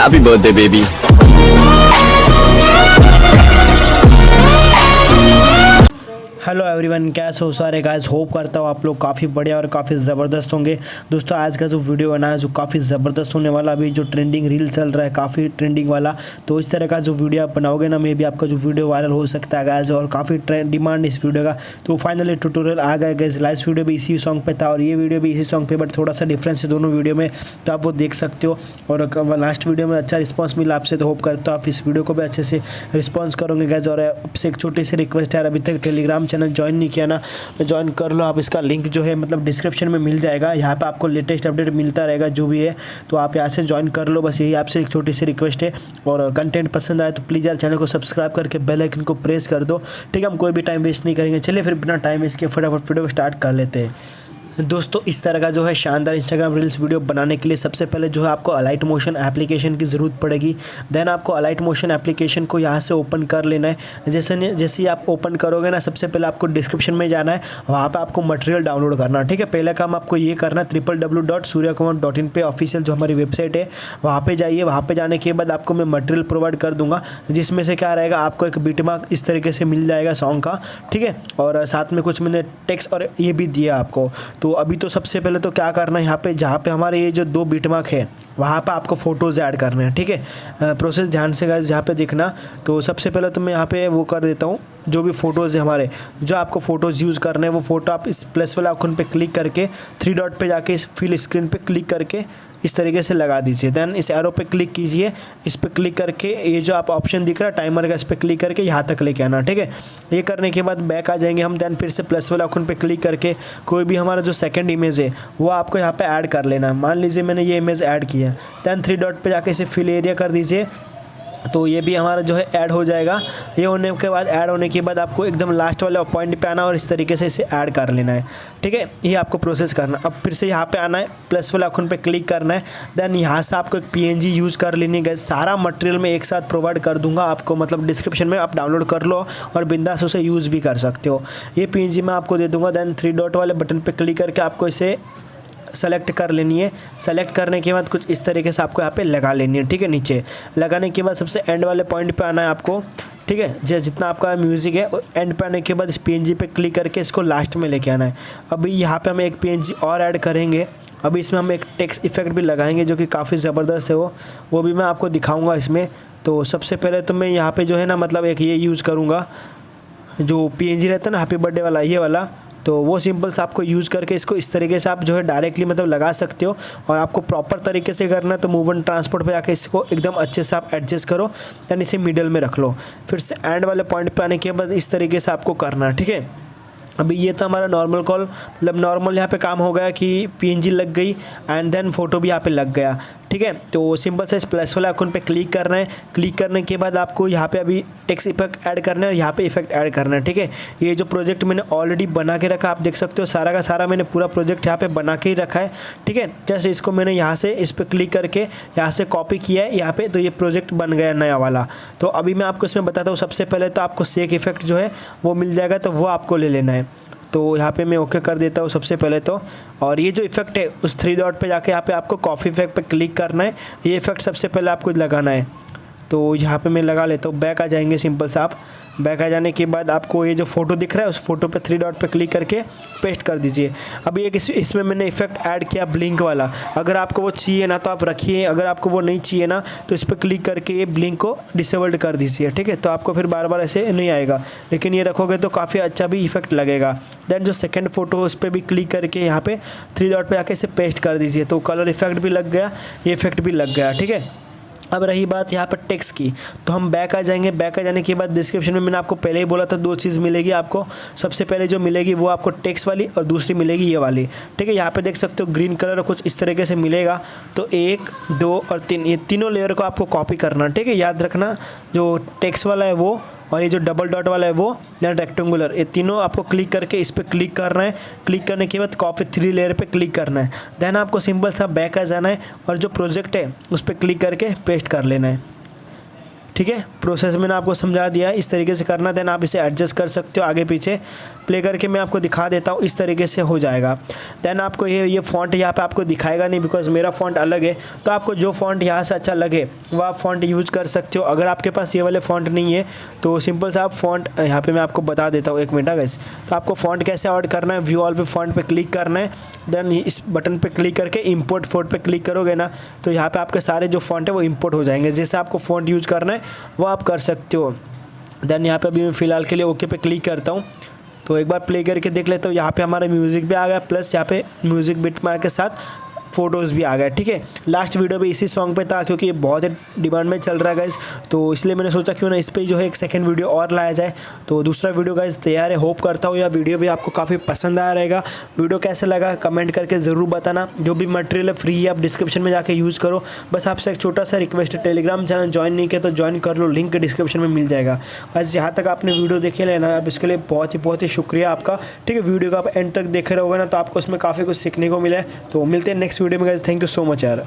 Happy birthday, baby. Hello everyone, कैसे हो सारे गाइस। होप करता हूँ आप लोग काफ़ी बढ़िया और काफ़ी ज़बरदस्त होंगे। दोस्तों आज का जो वीडियो बना है जो काफ़ी ज़बरदस्त होने वाला, अभी जो ट्रेंडिंग रील चल रहा है काफ़ी ट्रेंडिंग वाला, तो इस तरह का जो वीडियो आप बनाओगे ना, मे भी आपका जो वीडियो वायरल हो सकता है गाइस, और काफ़ी डिमांड इस वीडियो का। तो फाइनली ट्यूटोरियल आ गया गाइस। लास्ट वीडियो भी इसी सॉन्ग पे था और ये वीडियो भी इसी सॉन्ग पे, बट थोड़ा सा डिफरेंस है दोनों वीडियो में, तो आप वो देख सकते हो। और लास्ट वीडियो में अच्छा रिस्पॉन्स मिला आपसे, तो होप करता हूँ आप इस वीडियो को भी अच्छे से रिस्पॉन्स करोगे गाइस। और आपसे एक छोटी सी रिक्वेस्ट है, अभी तक टेलीग्राम चैनल ज्वाइन नहीं किया ना, ज्वाइन कर लो आप। इसका लिंक जो है मतलब डिस्क्रिप्शन में मिल जाएगा। यहाँ पे आपको लेटेस्ट अपडेट मिलता रहेगा जो भी है, तो आप यहाँ से ज्वाइन कर लो। बस यही आपसे एक छोटी सी रिक्वेस्ट है। और कंटेंट पसंद आए तो प्लीज़ यार चैनल को सब्सक्राइब करके बेल आइकन को प्रेस कर दो। ठीक है, हम कोई भी टाइम वेस्ट नहीं करेंगे। चलिए फिर बिना टाइम वेस्ट के फटाफट वीडियो को स्टार्ट कर लेते हैं। दोस्तों इस तरह का जो है शानदार इंस्टाग्राम रील्स वीडियो बनाने के लिए सबसे पहले जो है आपको अलाइट मोशन एप्लीकेशन की ज़रूरत पड़ेगी। देन आपको अलाइट मोशन एप्लीकेशन को यहाँ से ओपन कर लेना है। जैसे ही आप ओपन करोगे ना, सबसे पहले आपको डिस्क्रिप्शन में जाना है, वहाँ पे आपको मटेरियल डाउनलोड करना है। ठीक है, पहले काम आपको ये करना है, www.suryakumawat.in पे ऑफिशियल जो हमारी वेबसाइट है वहाँ पर जाइए। वहाँ पर जाने के बाद आपको मैं मटेरियल प्रोवाइड कर दूँगा, जिसमें से क्या रहेगा, आपको एक बीटमार्क इस तरीके से मिल जाएगा सॉन्ग का। ठीक है, और साथ में कुछ मैंने टेक्स्ट और ये भी दिया आपको। तो अभी तो सबसे पहले तो क्या करना है, यहाँ पे जहाँ पे हमारे ये जो 2 बीटमार्क है वहाँ पे आपको फ़ोटोज़ ऐड करने हैं। ठीक है, प्रोसेस ध्यान से गाइस यहाँ पे देखना। तो सबसे पहले तो मैं यहाँ पे वो कर देता हूँ, जो भी फ़ोटोज़ है हमारे, जो आपको फ़ोटोज़ यूज़ करने हैं वो फ़ोटो आप इस प्लस वाला आइकन पे क्लिक करके 3 डॉट पे जाके इस फिल स्क्रीन पे क्लिक करके इस तरीके से लगा दीजिए। देन इस एरो पे क्लिक कीजिए, इस पे क्लिक करके ये जो आप ऑप्शन दिख रहा है टाइमर का, इस पे क्लिक करके यहाँ तक लेके आना। ठीक है, ये करने के बाद बैक आ जाएंगे हम। देन फिर से प्लस वाला आइकन पे क्लिक करके कोई भी हमारा जो सेकंड इमेज है वो आपको यहाँ पे ऐड कर लेना। मान लीजिए मैंने ये इमेज ऐड किया, देन 3 डॉट पे जाके इसे फिल एरिया कर दीजिए, तो ये भी हमारा जो है ऐड हो जाएगा। ये होने के बाद, ऐड होने के बाद आपको एकदम लास्ट वाले पॉइंट पे आना और इस तरीके से इसे ऐड कर लेना है। ठीक है, ये आपको प्रोसेस करना। अब फिर से यहाँ पे आना है, प्लस वाले आइकन पे क्लिक करना है। देन यहाँ से आपको एक पीएनजी यूज़ कर लेनी है। सारा मटेरियल मैं एक साथ प्रोवाइड कर दूंगा आपको, मतलब डिस्क्रिप्शन में आप डाउनलोड कर लो और बिंदास उसे यूज़ भी कर सकते हो। ये पीएनजी मैं आपको दे दूँगा। देन 3 डॉट वाले बटन पर क्लिक करके आपको इसे सेलेक्ट कर लेनी है। सेलेक्ट करने के बाद कुछ इस तरीके से आपको यहाँ पे लगा लेनी है। ठीक है, नीचे लगाने के बाद सबसे एंड वाले पॉइंट पे आना है आपको। ठीक है, जितना आपका म्यूज़िक है एंड पे आने के बाद इस पीएनजी पे क्लिक करके इसको लास्ट में लेके आना है। अभी यहाँ पे हम एक पीएनजी और ऐड करेंगे। अभी इसमें हम एक टेक्स्ट इफेक्ट भी लगाएंगे जो कि काफ़ी ज़बरदस्त है, वो भी मैं आपको दिखाऊँगा इसमें। तो सबसे पहले तो मैं यहाँ पर जो है ना, मतलब एक ये यूज़ करूँगा, जो पीएनजी रहता है ना हैप्पी बर्थडे वाला, ये वाला। तो वो सिंपल से आपको यूज़ करके इसको इस तरीके से आप जो है डायरेक्टली मतलब लगा सकते हो। और आपको प्रॉपर तरीके से करना है तो मूव एंड ट्रांसपोर्ट पे जाके इसको एकदम अच्छे से आप एडजस्ट करो। दैन इसे मिडल में रख लो। फिर से एंड वाले पॉइंट पे आने के बाद इस तरीके से आपको करना है। ठीक है, अभी ये था हमारा नॉर्मल कॉल, मतलब नॉर्मल यहाँ पे काम हो गया कि पीएनजी लग गई एंड देन फ़ोटो भी यहाँ पे लग गया। ठीक है, तो सिंपल से इस प्लस वाला आइकन पे क्लिक करना है। क्लिक करने के बाद आपको यहाँ पे अभी टेक्स्ट इफेक्ट ऐड करना है और यहाँ पे इफेक्ट ऐड करना है। ठीक है, ये जो प्रोजेक्ट मैंने ऑलरेडी बना के रखा, आप देख सकते हो सारा का सारा मैंने पूरा प्रोजेक्ट यहाँ पे बना के ही रखा है। ठीक है, जैसे इसको मैंने यहाँ से इस पर क्लिक करके यहाँ से कॉपी किया है यहाँ पे, तो ये प्रोजेक्ट बन गया नया वाला। तो अभी मैं आपको इसमें बताता हूँ। सबसे पहले तो आपको शेक इफेक्ट जो है वो मिल जाएगा, तो वो आपको ले लेना है। तो यहाँ पे मैं ओके कर देता हूँ सबसे पहले तो। और ये जो इफेक्ट है उस 3 डॉट पे जाके यहाँ पे आपको कॉफ़ी इफेक्ट पे क्लिक करना है। ये इफेक्ट सबसे पहले आपको लगाना है, तो यहाँ पे मैं लगा लेता हूँ। बैक आ जाएंगे सिंपल से आप। बैक आ जाने के बाद आपको ये जो फोटो दिख रहा है उस फोटो पे 3 डॉट पे क्लिक करके पेस्ट कर दीजिए। अभी एक इसमें मैंने इफेक्ट ऐड किया ब्लिंक वाला। अगर आपको वो चाहिए ना तो आप रखिए, अगर आपको वो नहीं चाहिए ना तो इस पर क्लिक करके ये ब्लिंक को डिसेबल्ड कर दीजिए। ठीक है, तो आपको फिर बार बार ऐसे नहीं आएगा, लेकिन ये रखोगे तो काफ़ी अच्छा भी इफेक्ट लगेगा। देन जो सेकंड फोटो उस पर भी क्लिक करके यहाँ पे 3 डॉट पे आके इसे पेस्ट कर दीजिए, तो कलर इफेक्ट भी लग गया, ये इफेक्ट भी लग गया। ठीक है, अब रही बात यहाँ पर टेक्स्ट की, तो हम बैक आ जाएंगे। बैक आ जाने के बाद डिस्क्रिप्शन में मैंने आपको पहले ही बोला था 2 चीज़ मिलेगी आपको। सबसे पहले जो मिलेगी वो आपको टेक्स्ट वाली और दूसरी मिलेगी ये वाली। ठीक है, यहाँ पे देख सकते हो ग्रीन कलर कुछ इस तरीके से मिलेगा। तो 1, 2 और 3, ये तीनों लेयर को आपको कॉपी करना। ठीक है, याद रखना जो टेक्स्ट वाला है वो और ये जो डबल डॉट वाला है वो, देन रेक्टेंगुलर, ये तीनों आपको क्लिक करके इस पर क्लिक करना है। क्लिक करने के बाद कॉपी 3 लेयर पे क्लिक करना है। देन आपको सिंपल सा बैक आ जाना है और जो प्रोजेक्ट है उस पर क्लिक करके पेस्ट कर लेना है। ठीक है, प्रोसेस मैंने आपको समझा दिया, इस तरीके से करना। देन आप इसे एडजस्ट कर सकते हो आगे पीछे। प्ले करके मैं आपको दिखा देता हूँ, इस तरीके से हो जाएगा। देन आपको ये फ़ॉन्ट यहाँ पे आपको दिखाएगा नहीं, बिकॉज मेरा फ़ॉन्ट अलग है। तो आपको जो फ़ॉन्ट यहाँ से अच्छा लगे वो आप फ़ॉन्ट यूज़ कर सकते हो। अगर आपके पास ये वाले फ़ॉन्ट नहीं है तो सिंपल सा आप फ़ॉन्ट यहाँ पे मैं आपको बता देता हूँ, 1 मिनट गाइस। तो आपको फ़ॉन्ट कैसे ऐड करना है, व्यू ऑल पे फ़ॉन्ट पे क्लिक करना है। देन इस बटन पे क्लिक करके इंपोर्ट फ़ॉन्ट पे क्लिक करोगे ना, तो यहाँ पे आपके सारे जो फ़ॉन्ट है वो इंपोर्ट हो जाएंगे। जैसे आपको फ़ॉन्ट यूज़ करना है वो आप कर सकते हो। देन यहाँ पे अभी मैं फ़िलहाल के लिए ओके पे क्लिक करता हूँ। तो एक बार प्ले करके देख लेता हूँ। यहाँ पे हमारा म्यूज़िक भी आ गया, प्लस यहाँ पे म्यूज़िक बिट मार के साथ फ़ोटोज़ भी आ गया। ठीक है, लास्ट वीडियो भी इसी सॉन्ग पे था, क्योंकि ये बहुत डिमांड में चल रहा है गाइस, तो इसलिए मैंने सोचा क्यों ना इस पे जो है एक सेकंड वीडियो और लाया जाए। तो दूसरा वीडियो गाइस तैयार है। होप करता हूँ यह वीडियो भी आपको काफ़ी पसंद आया रहेगा। वीडियो कैसे लगा कमेंट करके ज़रूर बताना। जो भी मटेरियल है फ्री है, आप डिस्क्रिप्शन में जाके यूज़ करो। बस आपसे एक छोटा सा रिक्वेस्ट है, टेलीग्राम चैनल ज्वाइन नहीं किया तो ज्वाइन कर लो, लिंक डिस्क्रिप्शन में मिल जाएगा। बस यहाँ तक आपने वीडियो देखे लेना, अब इसके लिए बहुत ही शुक्रिया आपका। ठीक है, वीडियो को आप एंड तक देखे रहोगे ना तो आपको इसमें काफ़ी कुछ सीखने को मिला है। तो मिलते हैं नेक्स्ट वीडियो में guys. Thank you so much यार।